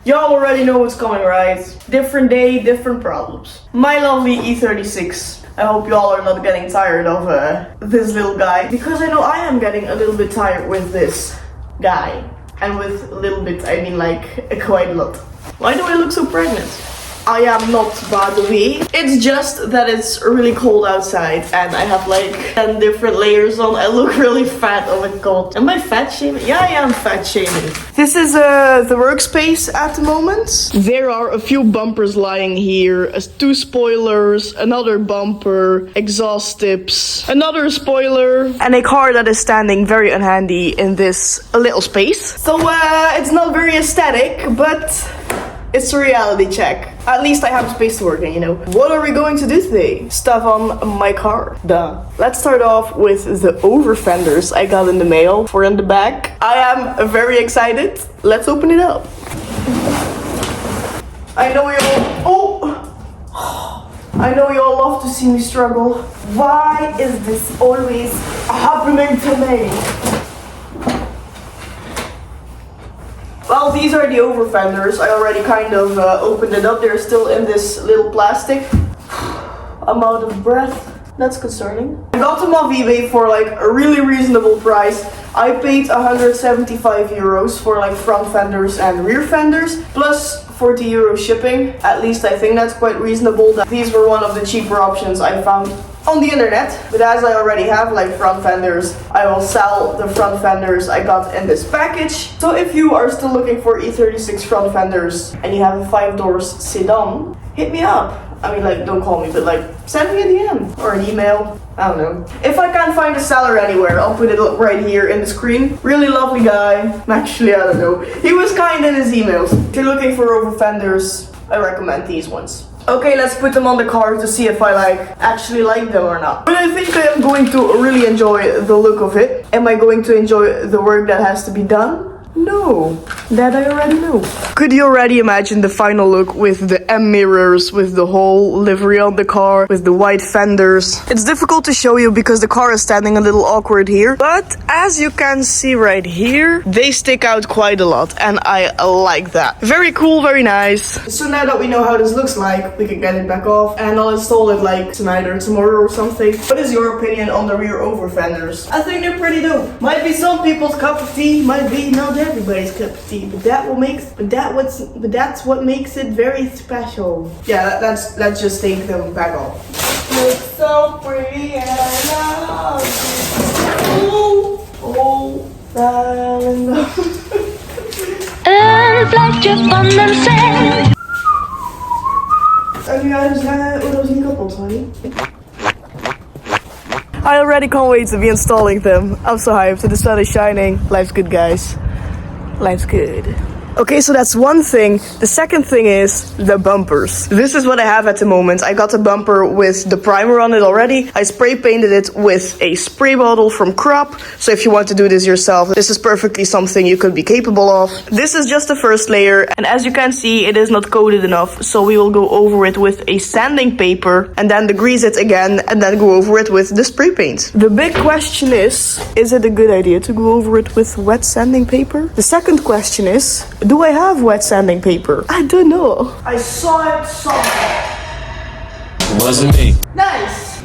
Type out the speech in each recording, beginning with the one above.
Y'all already know what's coming, right? Different day, different problems. My lovely E36. I hope y'all are not getting tired of this little guy. Because I know I am getting a little bit tired with this guy. And with a little bit, I mean like quite a lot. Why do I look so pregnant? I am not, by the way. It's just that it's really cold outside and I have like 10 different layers on. I look really fat. Oh my god. Am I fat shaming? Yeah, I am fat shaming. This is the workspace at the moment. There are a few bumpers lying here. 2 spoilers, another bumper, exhaust tips, another spoiler, and a car that is standing very unhandy in this little space. So it's not very aesthetic, but it's a reality check. At least I have space to work in, you know. What are we going to do today? Stuff on my car. Duh. Let's start off with the over fenders I got in the mail for in the back. I am very excited. Let's open it up. I know I know you all love to see me struggle. Why is this always happening to me? Well, these are the over fenders. I already kind of opened it up. They're still in this little plastic. I'm out of breath. That's concerning. I got them off eBay for like a really reasonable price. I paid 175 euros for like front fenders and rear fenders, plus 40 euro shipping. At least I think that's quite reasonable. These were one of the cheaper options I found on the internet, but as I already have like front fenders, I will sell the front fenders I got in this package. So if you are still looking for E36 front fenders and you have a 5-door sedan, hit me up. I mean, like, don't call me, but like, send me a DM or an email. I don't know. If I can't find a seller anywhere, I'll put it right here in the screen. Really lovely guy. Actually, I don't know. He was kind in his emails. If you're looking for over fenders, I recommend these ones. Okay, let's put them on the car to see if I actually like them or not. But I think I am going to really enjoy the look of it. Am I going to enjoy the work that has to be done? No, that I already know. Could you already imagine the final look with the M mirrors, with the whole livery on the car, with the white fenders? It's difficult to show you because the car is standing a little awkward here. But as you can see right here, they stick out quite a lot and I like that. Very cool, very nice. So now that we know how this looks like, we can get it back off and I'll install it like tonight or tomorrow or something. What is your opinion on the rear over fenders? I think they're pretty dope. Might be some people's cup of tea, might be not everybody's cup of tea, but that's what makes it very special. Yeah, let's just take them back off. It's so pretty and I love you. Oh, darling. Een fluitje van een cent. En ja, dus dat is niet kapot, honey. I already can't wait to be installing them. I'm so hyped. The sun is shining. Life's good, guys. Life's good. Okay, so that's one thing. The second thing is the bumpers. This is what I have at the moment. I got the bumper with the primer on it already. I spray painted it with a spray bottle from Crop. So if you want to do this yourself, this is perfectly something you could be capable of. This is just the first layer. And as you can see, it is not coated enough. So we will go over it with a sanding paper and then degrease it again and then go over it with the spray paint. The big question is it a good idea to go over it with wet sanding paper? The second question is, do I have wet sanding paper? I don't know. I saw it somewhere. It wasn't me. Nice.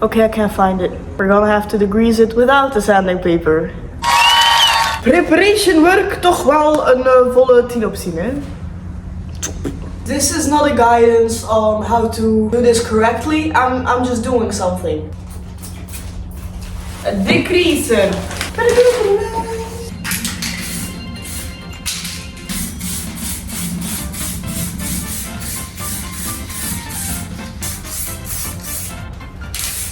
Okay, I can't find it. We're gonna have to degrease it without the sanding paper. Preparation work, toch wel een volle 10 op 10, hè? This is not a guidance on how to do this correctly. I'm just doing something. A decreaser.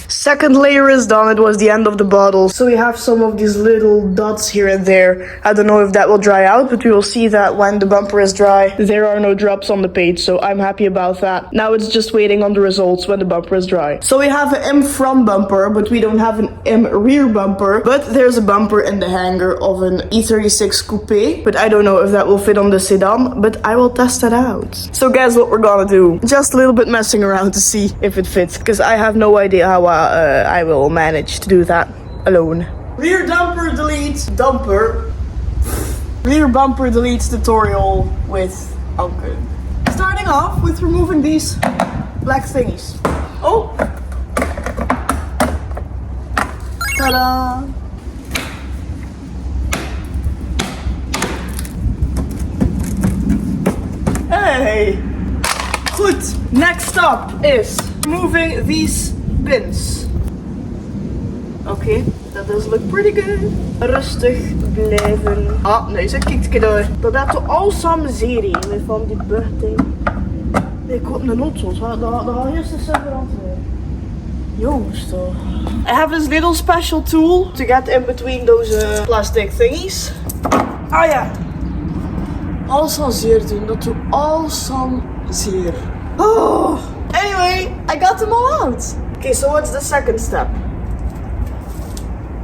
Second layer is done. It was the end of the bottle. So we have some of these little dots here and there. I don't know if that will dry out, but we will see that when the bumper is dry. There are no drops on the paint, so I'm happy about that. Now it's just waiting on the results when the bumper is dry. So we have an M front bumper, but we don't have an M rear bumper. But there's a bumper in the hanger of an E36 coupe. But I don't know if that will fit on the sedan, but I will test it out. So guess what we're gonna do? Just a little bit messing around to see if it fits, because I have no idea how I will manage to do that alone. Rear bumper deletes tutorial with Anke. Starting off with removing these black thingies. Oh! Ta-da! Hey! Good! Next up is removing these pins. Okay, that does look pretty good. Rustig blijven. Ah, nee, ze kijkt door. Dat heeft zo awesome serie met van die buchting. Ik had een notsos, daar ga je eerst eens even aan te. Jongens toch. I have this little special tool to get in between those plastic thingies. Ah ja. Awesome zeer doen, dat doet awesome zeer. Oh. Anyway, I got them all out. Okay, so what's the second step?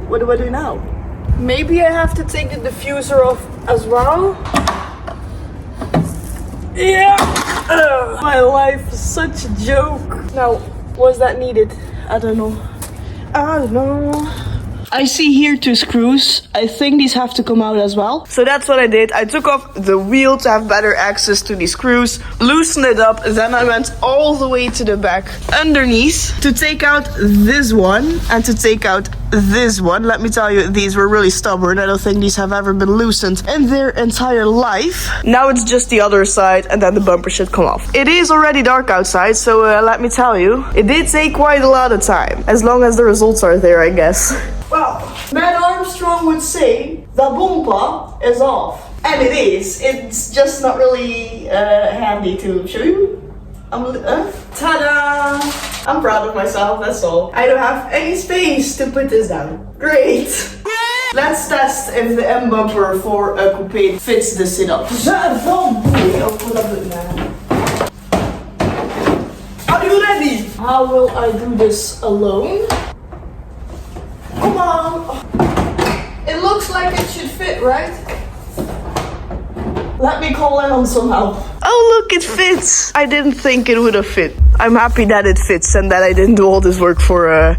What do I do now? Maybe I have to take the diffuser off as well. Yeah! My life is such a joke. Now, was that needed? I don't know. I see here 2 screws. I think these have to come out as well. So that's what I did. I took off the wheel to have better access to these screws, loosened it up, then I went all the way to the back underneath to take out this one and to take out this one. Let me tell you, these were really stubborn. I don't think these have ever been loosened in their entire life. Now it's just the other side and then the bumper should come off. It is already dark outside, so let me tell you, it did take quite a lot of time. As long as the results are there, I guess. Well, Matt Armstrong would say the bumper is off. And it is. It's just not really handy to show you. Ta-da! I'm proud of myself, that's all. I don't have any space to put this down. Great! Let's test if the M bumper for a coupe fits the sit-up. Are you ready? How will I do this alone? Come on! It looks like it should fit, right? Let me call in on some help. Oh look, it fits! I didn't think it would have fit. I'm happy that it fits and that I didn't do all this work for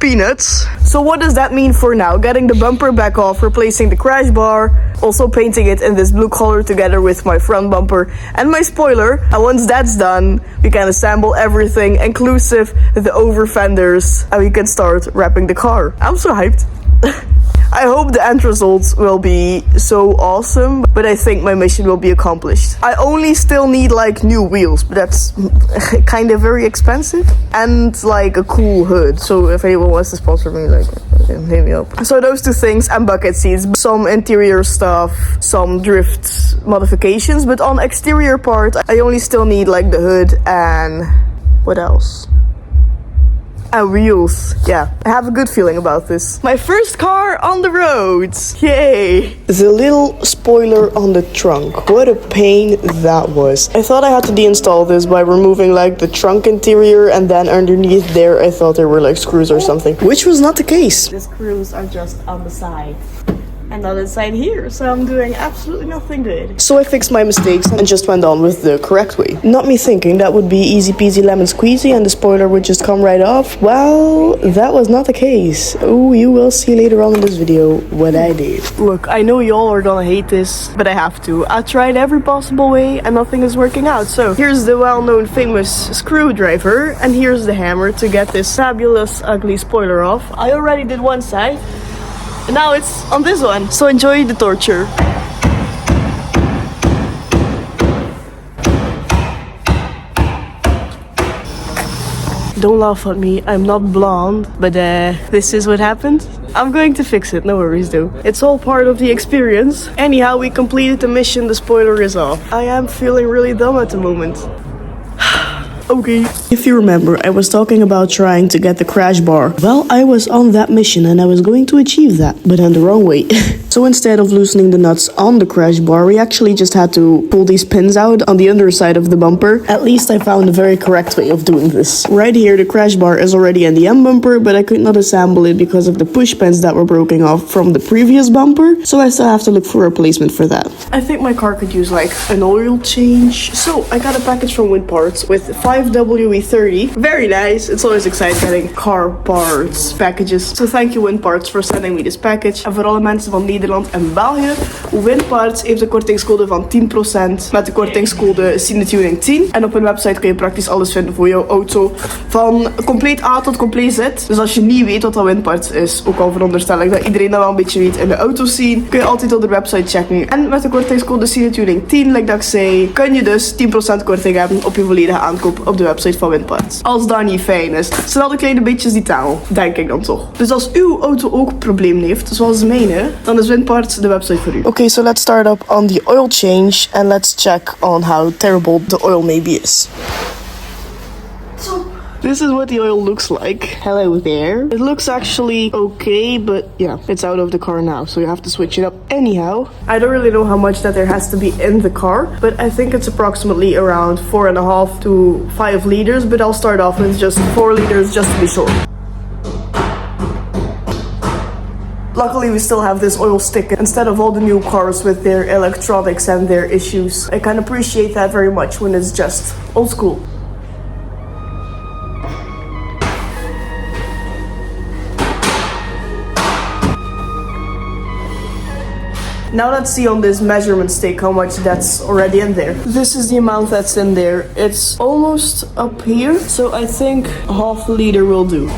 peanuts. So what does that mean for now? Getting the bumper back off, replacing the crash bar, also painting it in this blue color together with my front bumper and my spoiler. And once that's done, we can assemble everything, inclusive the over fenders, and we can start wrapping the car. I'm so hyped. I hope the end results will be so awesome, but I think my mission will be accomplished. I only still need like new wheels, but that's kind of very expensive, and like a cool hood. So if anyone wants to sponsor me, like hit me up. So those 2 things and bucket seats, some interior stuff, some drift modifications, but on exterior part, I only still need like the hood and what else? And wheels. Yeah, I have a good feeling about this. My first car on the roads. Yay! The little spoiler on the trunk. What a pain that was. I thought I had to deinstall this by removing like the trunk interior, and then underneath there I thought there were like screws or something, which was not the case. The screws are just on the side. And on the side here, so I'm doing absolutely nothing good. So I fixed my mistakes and just went on with the correct way. Not me thinking that would be easy peasy lemon squeezy and the spoiler would just come right off. Well, that was not the case. Oh, you will see later on in this video what I did. Look, I know y'all are gonna hate this, but I have to. I tried every possible way and nothing is working out. So here's the well-known famous screwdriver and here's the hammer to get this fabulous ugly spoiler off. I already did one side. And now it's on this one, so enjoy the torture. Don't laugh at me, I'm not blonde, but this is what happened. I'm going to fix it, no worries though. It's all part of the experience. Anyhow, we completed the mission, the spoiler is off. I am feeling really dumb at the moment. Okay. If you remember, I was talking about trying to get the crash bar. Well, I was on that mission and I was going to achieve that, but in the wrong way. So instead of loosening the nuts on the crash bar, we actually just had to pull these pins out on the underside of the bumper. At least I found a very correct way of doing this. Right here, the crash bar is already in the M bumper, but I could not assemble it because of the push pins that were broken off from the previous bumper. So I still have to look for a replacement for that. I think my car could use like an oil change. So I got a package from Wind Parts with 5 WE me 30. Very nice. It's always exciting getting car parts packages. So thank you Winparts for sending me this package. En voor alle mensen van Nederland en België, Winparts heeft een kortingscode van 10% met de kortingscode CineTuning10. En op hun website kun je praktisch alles vinden voor jouw auto. Van compleet A tot compleet Z. Dus als je niet weet wat dat Winparts is, ook al veronderstel ik dat iedereen dat wel een beetje weet in de autoscene, kun je altijd op de website checken. En met de kortingscode CineTuning10, like dat ik zei, kun je dus 10% korting hebben op je volledige aankoop op de website van Winparts. Als dat niet fijn is. Zijn al de kleine beetjes die taal, denk ik dan toch. Dus als uw auto ook problemen heeft, zoals de mijne, dan is Winparts de website voor u. Okay, so let's start up on the oil change and let's check on how terrible the oil maybe is. This is what the oil looks like. Hello there. It looks actually okay, but yeah, it's out of the car now, so you have to switch it up anyhow. I don't really know how much that there has to be in the car, but I think it's approximately around 4.5 to 5 liters, but I'll start off with just 4 liters just to be sure. Luckily we still have this oil stick instead of all the new cars with their electronics and their issues. I can appreciate that very much when it's just old school. Now let's see on this measurement stick how much that's already in there. This is the amount that's in there. It's almost up here, so I think half a liter will do.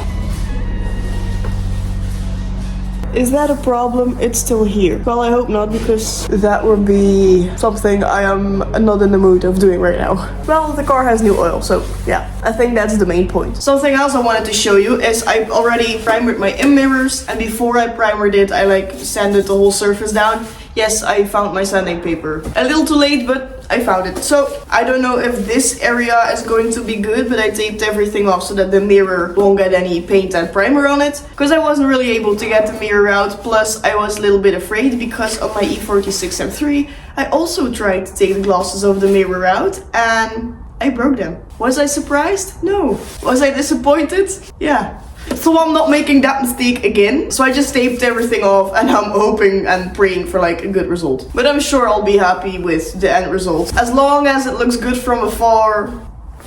Is that a problem? It's still here. Well, I hope not, because that would be something I am not in the mood of doing right now. Well, the car has new oil, so yeah, I think that's the main point. Something else I wanted to show you is I've already primered my in mirrors, and before I primered it, I like sanded the whole surface down. Yes, I found my sanding paper. A little too late, but I found it. So, I don't know if this area is going to be good, but I taped everything off so that the mirror won't get any paint and primer on it. Because I wasn't really able to get the mirror out, plus I was a little bit afraid because on my E36 M3, I also tried to take the glasses of the mirror out and I broke them. Was I surprised? No. Was I disappointed? Yeah. So I'm not making that mistake again. So I just taped everything off and I'm hoping and praying for like a good result. But I'm sure I'll be happy with the end result. As long as it looks good from afar,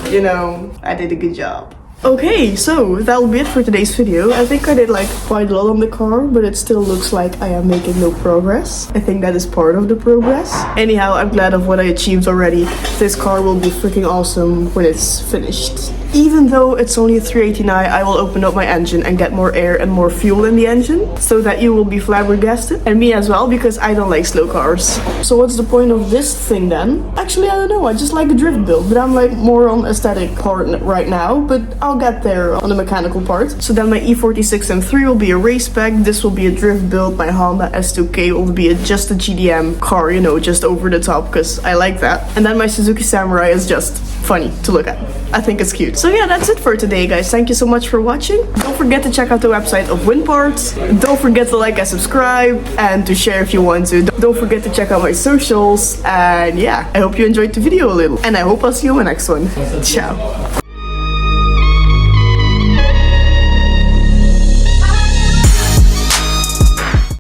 you know, I did a good job. Okay, so that'll be it for today's video. I think I did like quite a lot on the car, but it still looks like I am making no progress. I think that is part of the progress. Anyhow, I'm glad of what I achieved already. This car will be freaking awesome when it's finished. Even though it's only a 389, I will open up my engine and get more air and more fuel in the engine, so that you will be flabbergasted. And me as well, because I don't like slow cars. So what's the point of this thing then? Actually, I don't know. I just like a drift build, but I'm like more on aesthetic part right now, but I'll get there on the mechanical part. So then my E36 M3 will be a race spec. This will be a drift build. My Honda S2K will be just a GDM car, you know, just over the top, because I like that. And then my Suzuki Samurai is just funny to look at. I think it's cute. So yeah, that's it for today, guys. Thank you so much for watching. Don't forget to check out the website of Winparts. Don't forget to like and subscribe and to share if you want to. Don't forget to check out my socials. And yeah, I hope you enjoyed the video a little. And I hope I'll see you in the next one. Ciao.